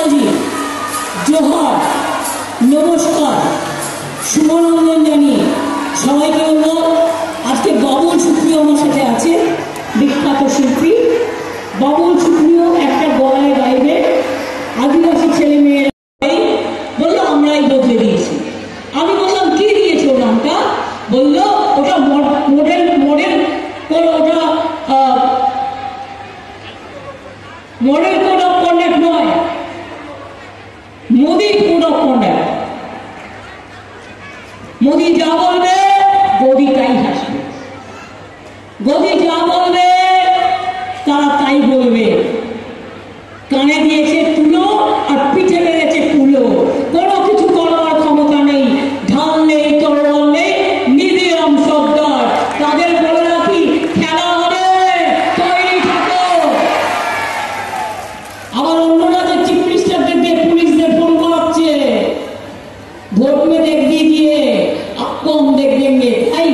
মাঝি জোহার নমস্কার শুভনন্দন জানিয়ে সবাইকে বলবো আজকে বাবুল সুপ্রিয় আমার সাথে আছে, বিখ্যাত শিল্পী বাবুল সুপ্রিয় একটা গলায় গাইবে। আদিবাসী ছেলে মেয়েরা বললো আমরাই বদলে দিয়েছি। আমি বললাম কি দিয়েছে ও নামটা? বললো ওটা মডেল মডেল ওটা মডেল কোড অফ কন্ডাক্ট নয়, Modi code of conduct. Modi যা বলবে গদি তাই হাসবে, গদি যা বলবে তারা তাই বলবে। কানে দিয়েছে তুলো আর পিঠে মেরেছে কুলো, কোনো কিছু করার ক্ষমতা নেই, ঢাল নেই, তরোয়াল নেই, মিডিয়াম সর্দার। তাদের বলে রাখি খেলা হবে, তৈরি থাকো। আবার অন্যরা যে চিফ মিনিস্টারদের দিয়ে পুলিশদের ফোন করাচ্ছে, ভোট মে দেখ দিজিয়ে আপকো हम देख देंगे। তাই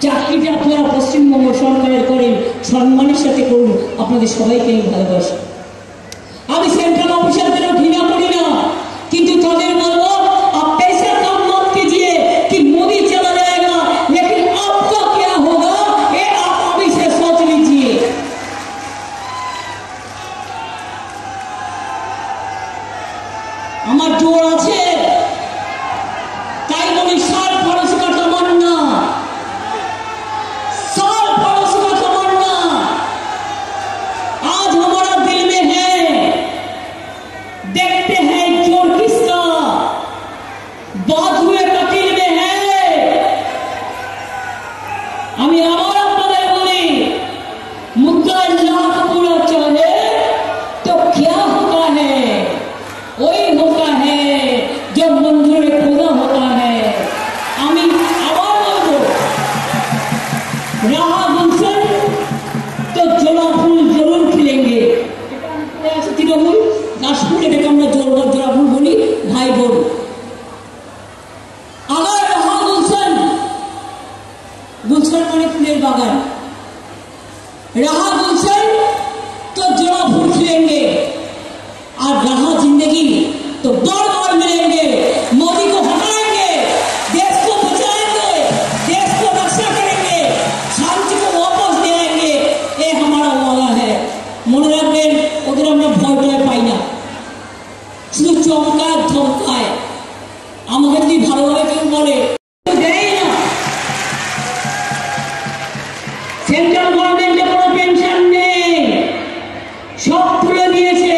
চাকরিটা আপনারা পশ্চিমবঙ্গ সরকারের করেন, সম্মানের সাথে করুন। আপনাদের সবাইকে আমি ভালোবাসি। আমি সেন্ট্রাল অফিসারদেরও ঘৃণা করি না, কিন্তু তাদের বলবো आप पैसा कम मत कीजिए कि मोदी चला जाएगा, लेकिन आपका क्या होगा ये आप अभी से सोच लीजिए। আমার জোর আছে তাই বলি साल पड़ोस का तमन्ना, साल पड़ोस का तमन्ना आज हमारा दिल में है। देखते हैं जोर किसका बाजुए कतील में है। আমি আবার আপনাদের বলি मुद्दा लाख पूरा चले तो क्या होता है, वही होता है जो मंजूर खुदा होता है। আমি আবার বলবো রাহা গুলশন তো জোড়া ফুল জরুর খিলেঙ্গে। তৃণমূল দাসপুর এটাকে আমরা জোড়া ফুল বলি, ভাই বোন। আগার রাহা গুলশন, গুলশন মানে ফুলের বাগান। রাহা गुलशन तो जोड़ा फूल खिलेंगे और रहा जिंदगी तो बार बार मिलेंगे। मोदी को हटाएंगे, देश को बचाएंगे, देश को रक्षा करेंगे, शांति को वापस ले आएंगे। ये हमारा वादा है। মনে রাখবেন ওদের আমরা ভয় টয় পাই না, শুধু চমকায় ধমকায়। আমাকে যদি ভালোভাবে কেউ বলে দেয় না। সেন্ট্রাল গভর্নমেন্টে কোনো পেনশন নেই, সব তুলে দিয়েছে।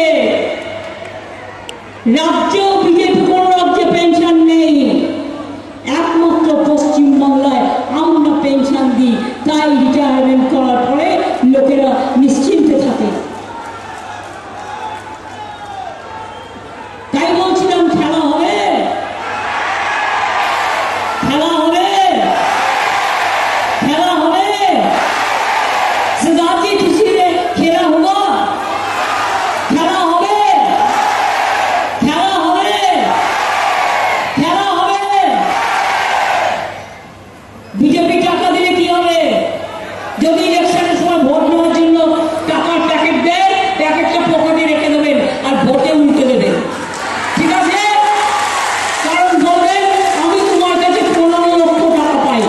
রাজ্যেও বিজেপি কোন রাজ্যে পেনশন নেই, একমাত্র পশ্চিমবাংলায় আমরা পেনশন দিই। তাই রিটায়ারমেন্ট করার পরে লোকেরা নিশ্চিন্তে থাকে। তাই বলছিলাম খেলা হবে, খেলা হবে, খেলা হবে। सरदार जी किसी ने खेला होगा, खेला হবে, খেলা হবে, খেলা হবে। বিজেপি টাকা দিলে কি হবে? যদি ইলেকশনের সময় ভোট নেওয়ার জন্য টাকার প্যাকেট দেয়, প্যাকেটটা পকেটে রেখে দেবেন আর ভোটে উল্টে দেবেন, ঠিক আছে? কারণ বলবেন আমি তোমার কাছে 15 লক্ষ টাকা পাই।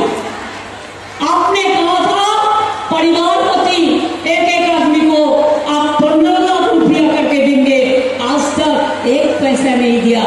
आपने कहा था परिवार प्रति एक एक आदमी को आप 15 लाख रुपया करके देंगे, आज तक एक पैसा नहीं दिया।